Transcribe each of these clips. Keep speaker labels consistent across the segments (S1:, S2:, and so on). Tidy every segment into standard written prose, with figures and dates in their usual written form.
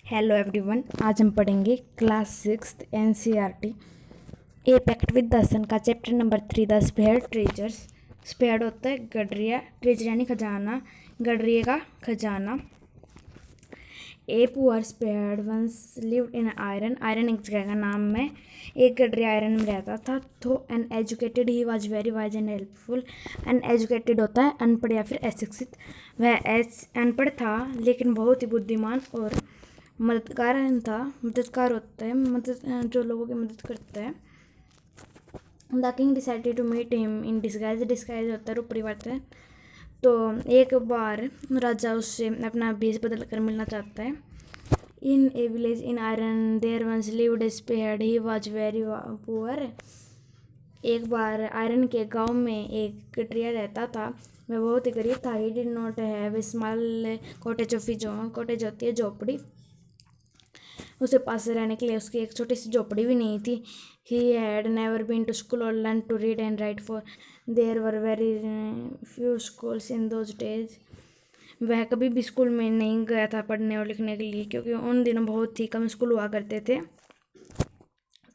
S1: Hello everyone, आज हम पढ़ेंगे class 6 NCERT a pact with the sun का chapter number 3 the shepherd treasures. Shepherd होता है गडरिया, ट्रेजर यानी खजाना, गडरिया का खजाना। A poor shepherd once lived in Iran, Iran एक जगह का नाम है। एक गडरिया आयरन में रहता था। तो uneducated he was very wise and helpful. Uneducated होता है अनपढ़ या फिर अशिक्षित। वह अनपढ़ था लेकिन बहुत ही बुद्धिमान और मददगार था। मददगार होता है जो लोगों की मदद करता है। The king decided to meet him in disguise, disguise होता है रूप परिवर्तन। तो एक बार राजा उससे अपना भेष बदल कर मिलना चाहता है। In a village in Iran there once lived a shepherd, he was very poor. एक बार आयरन के गांव में एक गडरिया रहता था। वह बहुत ही गरीब था। He did not have small cottage of his own, cottage होती है झोपड़ी, उसके पास रहने के लिए उसकी एक छोटी सी झोपड़ी भी नहीं थी। He had never been to school और learn to read and write for there were very few schools in those days. वह कभी भी स्कूल में नहीं गया था पढ़ने और लिखने के लिए, क्योंकि उन दिनों बहुत ही कम स्कूल हुआ करते थे।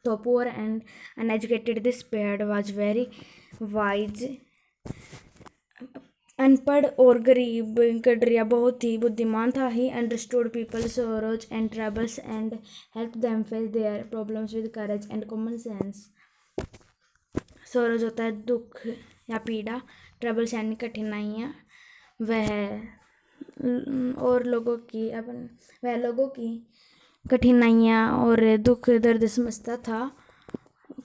S1: तो poor and uneducated this paired was very wise, अनपढ़ और गरीब गडरिया बहुत ही बुद्धिमान था। He understood people sorrows and troubles and help them face their problems with courage and common sense. Sorrows होता है दुख या पीड़ा, ट्रबल्स यानी कठिनाइयाँ। वह लोगों की कठिनाइयाँ और दुख दर्द समझता था।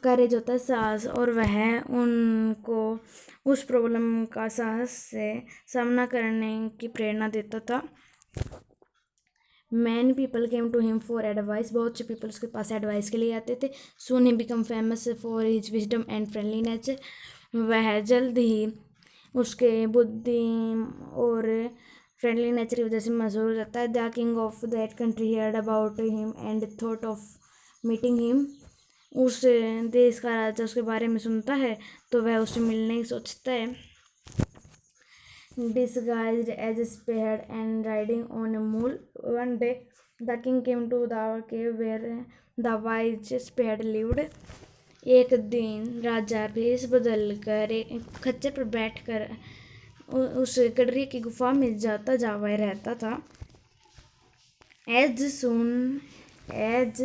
S1: करेज होता है साहस, और वह उनको उस प्रॉब्लम का साहस से सामना करने की प्रेरणा देता था। Many people came to him for advice, बहुत से पीपल उसके पास एडवाइस के लिए आते थे। Soon he become famous for his wisdom and friendly nature, वह जल्द ही उसके बुद्धि और फ्रेंडली नेचर की वजह से मशहूर हो जाता है। The king of that country heard about him and thought of meeting him, उस देश का राजा उसके बारे में सुनता है तो वह उससे मिलने की सोचता है। Disguised as a spearhead and riding on a mule, one day the king came to the cave where the wise spearhead lived. एक दिन राजा भेष बदल कर एक खच्चर पर बैठकर उस गडरी की गुफा में जाता जावा रहता था। As soon as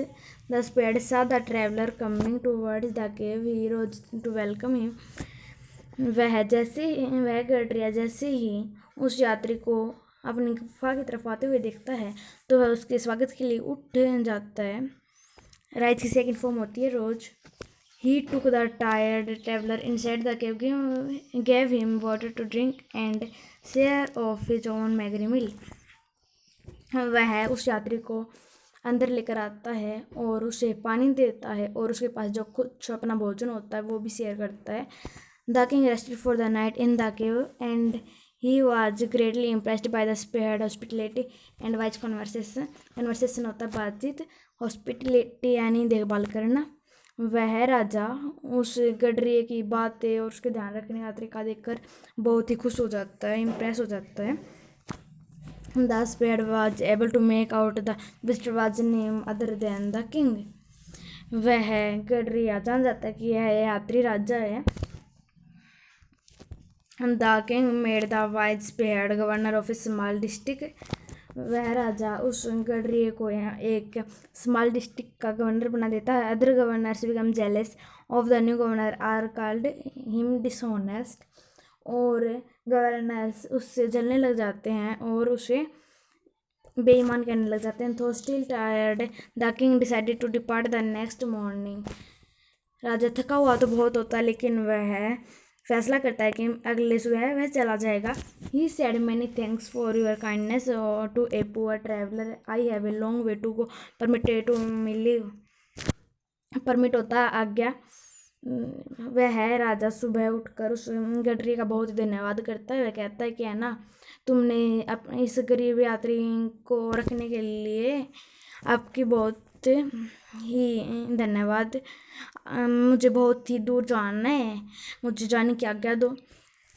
S1: the spearhead saw the traveler coming towards the cave, he rose to welcome him. वह गडरिया जैसे ही उस यात्री को अपनी गुफा की तरफ आते हुए देखता है तो वह उसके स्वागत के लिए उठ जाता है। राइज की सेकंड फॉर्म होती है रोज। He took the tired traveller inside the cave, gave him water to drink and share of his own magry meal. वह उस यात्री को अंदर लेकर आता है और उसे पानी देता है और उसके पास जो कुछ अपना भोजन होता है वो भी शेयर करता है। The king rested for the night in the cave and he was greatly impressed by the spared hospitality and wise conversation. Conversation होता है बातचीत, hospitality यानी देखभाल करना। वह राजा उस गडरिये की बातें और उसके ध्यान रखने का तरीका देखकर बहुत ही खुश हो जाता है, इम्प्रेस हो जाता है। The spared was able to make out the visitor was name other than the king. वह गडरिया जान जाता है कि यह यात्री राजा है। The king made the wise spared governor of a small district. वह राजा उस गडरिये को यहाँ एक स्मॉल डिस्ट्रिक्ट का गवर्नर बना देता है। Other governors become jealous of the new governor or called him dishonest, और गवर्नर्स उससे जलने लग जाते हैं और उसे बेईमान कहने लग जाते हैं। तो still tired the king decided to depart the next morning. राजा थका हुआ तो बहुत होता है लेकिन वह फैसला करता है कि अगले सुबह वह चला जाएगा। He said many thanks for your kindness to a poor traveller, I have a long way to go, permitted to me leave. Permit होता है आज्ञा। वह राजा सुबह उठकर उस गडरी का बहुत ही धन्यवाद करता है। वह कहता है कि है ना, तुमने इस गरीब यात्री को रखने के लिए आपकी बहुत ही धन्यवाद। मुझे बहुत ही दूर जाना है, मुझे जाने की आज्ञा दो।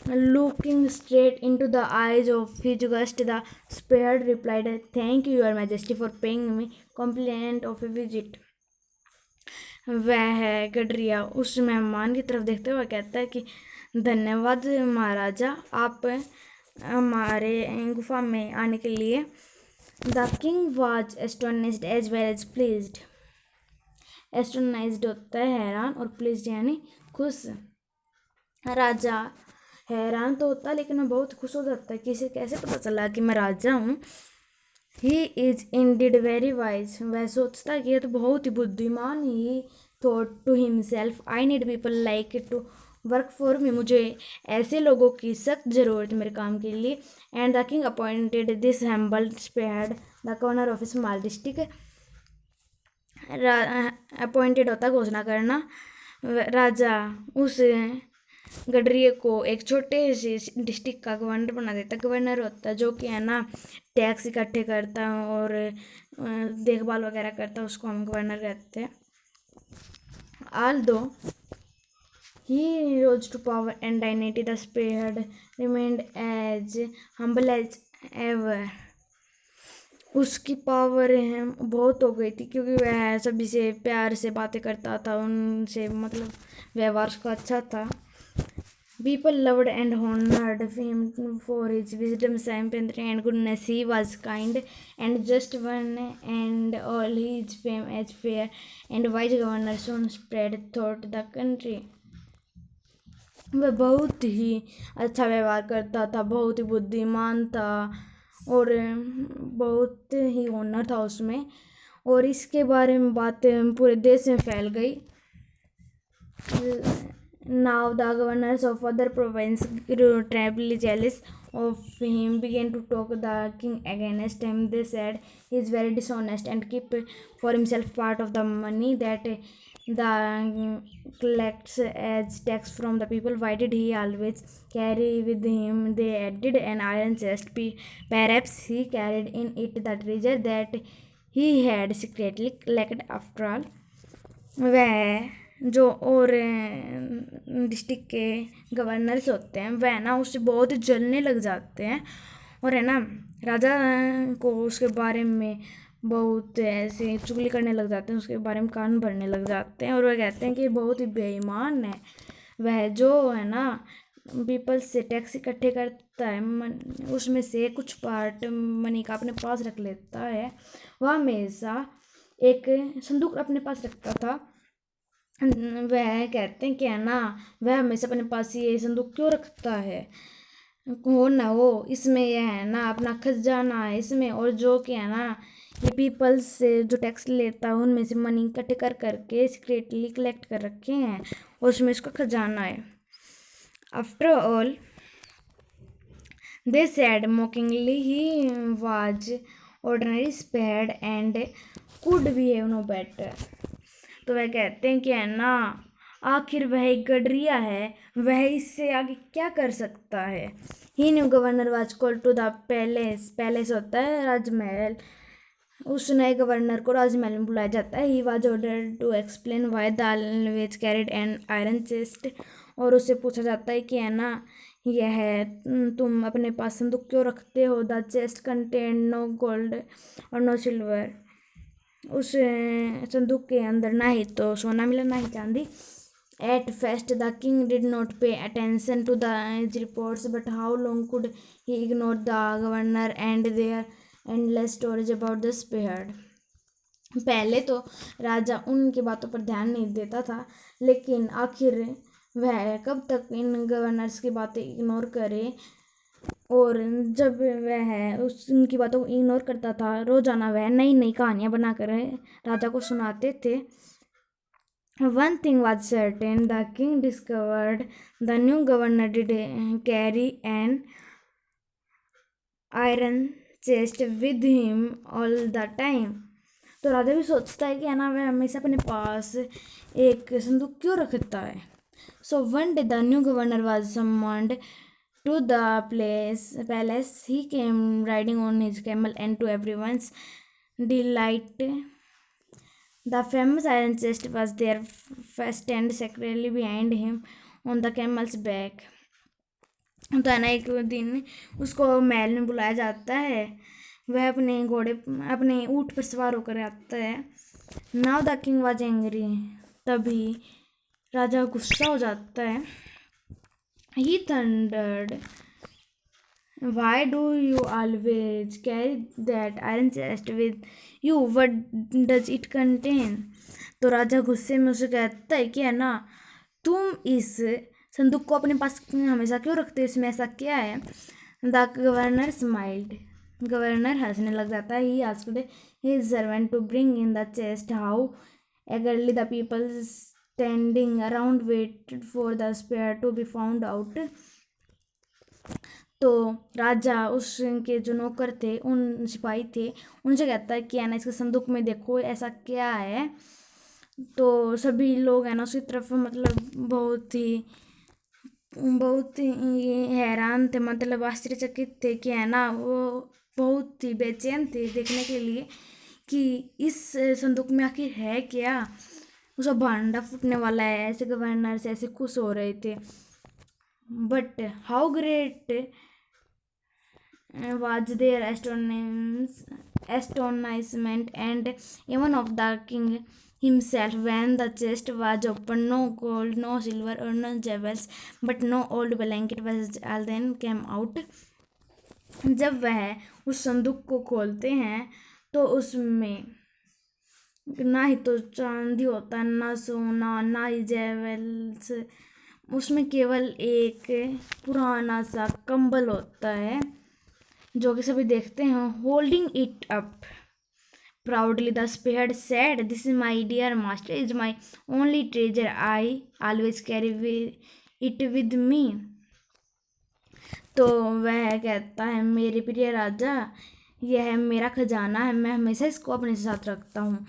S1: Looking straight into the eyes of his guest, the spared replied, "Thank you, Your Majesty, for paying me compliment of a visit." वह गडरिया उस मेहमान की तरफ देखते हुए कहता है कि धन्यवाद महाराजा, आप हमारे गुफा में आने के लिए। The king was astonished as well as pleased. Astonished होता है हैरान, और प्लीज्ड यानी खुश। राजा हैरान तो होता है, लेकिन मैं बहुत खुश हो जाता है कि इसे कैसे पता चला कि मैं राजा हूँ। He is indeed very wise. वह सोचता है कि यह तो बहुत ही बुद्धिमान। He thought to himself, I need people like to work for me. मुझे ऐसे लोगों की सख्त ज़रूरत है मेरे काम के लिए। And the king appointed this humble spared the governor of small district. Appointed होता घोषणा करना। राजा उस गडरिये को एक छोटे से डिस्ट्रिक्ट का गवर्नर बना देता है। गवर्नर होता है जो कि है ना टैक्स इकट्ठे करता है और देखभाल वगैरह करता है, उसको हम गवर्नर कहते हैं। Although he rose to power and dignity, the spared remained as humble as ever. उसकी पावर बहुत हो गई थी क्योंकि वह सभी से प्यार से बातें करता था, उनसे मतलब व्यवहार उसका अच्छा था। People loved and honored him for his wisdom, sympathy, and goodness. He was kind and just one, and all his fame as fair and wise governor soon spread throughout the country. वह बहुत ही अच्छा व्यवहार करता था, बहुत ही बुद्धिमान था और बहुत ही ऑनर था उसमें, और इसके बारे में बातें पूरे देश में फैल गई। Now the governors of other provinces grew terribly jealous of him, began to talk the king against him. They said he is very dishonest and keep for himself part of the money that the collects as tax from the people. Why did he always carry with him, they added, an iron chest? Perhaps he carried in it the treasure that he had secretly collected. After all, वह जो और district के governors होते हैं वह ना उससे बहुत जलने लग जाते हैं, और है ना राजा को उसके बारे में बहुत ऐसे चुगली करने लग जाते हैं, उसके बारे में कान भरने लग जाते हैं, और वह कहते हैं कि बहुत ही बेईमान है वह, जो है ना पीपल से टैक्स इकट्ठे करता है, उसमें से कुछ पार्ट मनी का अपने पास रख लेता है। वह हमेशा एक संदूक अपने पास रखता था। वह कहते हैं कि है ना वह हमेशा अपने पास ये संदूक क्यों रखता है, हो ना वो इसमें यह है ना अपना खजाना है इसमें, और जो कि है ना ये पीपल्स से जो टैक्स लेता है उनमें से मनी इकट्ठे कर करके सीक्रेटली कलेक्ट कर रखे हैं, और उसमें इसका खजाना है। After all they said mockingly he was ordinary shepherd and could behave no better. तो वह कहते हैं कि है ना आखिर वह एक गडरिया है, वह इससे आगे क्या कर सकता है। He new governor was called to the palace. Palace होता है राजमहल। उस नए गवर्नर को राजमहल में बुलाया जाता है। He was ordered to explain why the always carried an iron chest. और उससे पूछा जाता है कि है ना यह तुम अपने पास संदूक क्यों रखते हो। The chest contain no gold और नो सिल्वर। उस संदूक के अंदर ना ही तो सोना मिला ना ही चांदी। At first the king did not pay attention to the reports, but how long could he ignore the governor and their endless stories about the spared. पहले तो राजा उनकी बातों पर ध्यान नहीं देता था, लेकिन आखिर वह कब तक इन गवर्नर्स की बातें इग्नोर करे, और जब वह उनकी बातों को इग्नोर करता था रोजाना वह नई नई कहानियाँ बनाकर राजा को सुनाते थे। One thing was certain, the king discovered the new governor did carry N iron chest with him all the time. तो राजा भी सोचता है कि है ना वह हमेशा अपने पास एक संदूक क्यों रखता है। So one day the new governor was summoned to the palace. He came riding on his camel, and to everyone's delight, the famous iron chest was there, fastened securely behind him on the camel's back. तो है ना, एक दिन उसको महल में बुलाया जाता है। वह अपने ऊँट पर सवार होकर आता है। Now the king was angry. तभी राजा गुस्सा हो जाता है। ही thundered, why do you always carry that iron chest with you? What does it contain? तो राजा गुस्से में उसे कहता है कि है ना, तुम इस संदूक को अपने पास हमेशा क्यों रखते हो, इसमें ऐसा क्या है? The governor smiled. गवर्नर हंसने लग जाता है। He asked his servant to bring in the chest. How eagerly the people standing around waited for the spear to be found out. तो राजा उसके जो नौकर थे, उन सिपाही थे, उनसे कहता है कि है ना, इसके संदूक में देखो ऐसा क्या है। तो सभी लोग है ना उसकी तरफ मतलब बहुत ही हैरान थे, मतलब आश्चर्यचकित थे कि है ना, वो बहुत ही बेचैन थे देखने के लिए कि इस संदूक में आखिर है क्या। उसका भांडा फूटने वाला है, ऐसे गवर्नर से ऐसे खुश हो रहे थे। But how great was their astonishment and even of the king himself when the chest was opened. No gold, no silver or no jewels, but no old blanket was all then came out. जब वह उस संदूक को खोलते हैं तो उसमें ना ही तो चांदी होता, ना सोना, ना ही जेवल्स। उसमें केवल एक पुराना सा कंबल होता है जो कि सभी देखते हैं। Holding it up proudly the spare said, this is my dear master, is my only treasure, I always carry it with me. तो वह कहता है, मेरे प्रिय राजा, यह मेरा खजाना है, मैं हमेशा इसको अपने साथ रखता हूँ।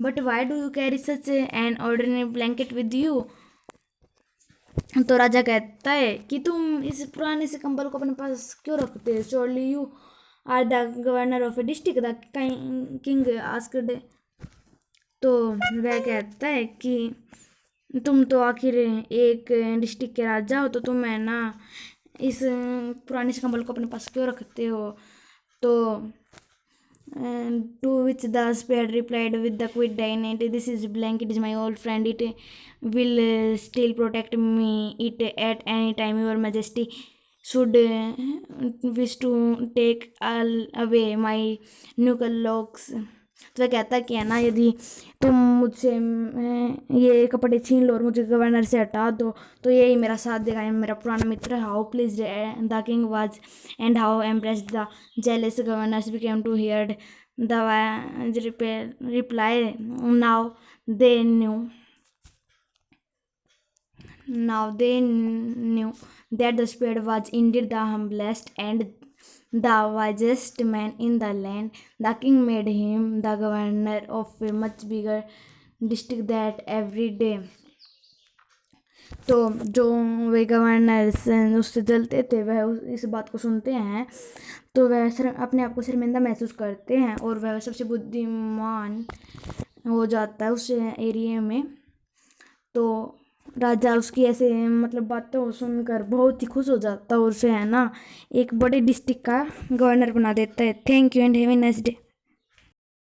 S1: But why do you carry such an ordinary blanket with you? तो राजा कहता है कि तुम इस पुराने से कंबल को अपने पास क्यों रखते हो? Surely you are the governor of a district, the king asked. तो वह कहता है कि तुम तो आखिर एक डिस्ट्रिक्ट के राजा हो, तो तुम है ना इस पुराने से कंबल को अपने पास क्यों रखते हो? तो to which the spirit replied with the quick dignity, this is blanket is my old friend, it will still protect me it at any time your majesty should wish to take all away my knuckle locks. तो वह कहता है कि है ना, यदि तुम मुझसे ये कपड़े छीन लो और मुझे गवर्नर से हटा दो तो यही मेरा साथ देगा, मेरा पुराना मित्र। How pleased the king was and how impressed the jealous governors became to hear the wise reply. Now they knew that the spirit was indeed the humblest and the wisest man in the land. The king made him the governor of a much bigger district that every day. तो जो वे governor उससे जलते थे वह इस बात को सुनते हैं तो वह अपने आप को शर्मिंदा महसूस करते हैं और वह सबसे बुद्धिमान हो जाता है उस एरिया में। तो राजा उसकी ऐसे मतलब बातों सुनकर बहुत ही खुश हो जाता है और उसे है ना एक बड़े डिस्ट्रिक्ट का गवर्नर बना देता है। Thank you and have a nice day.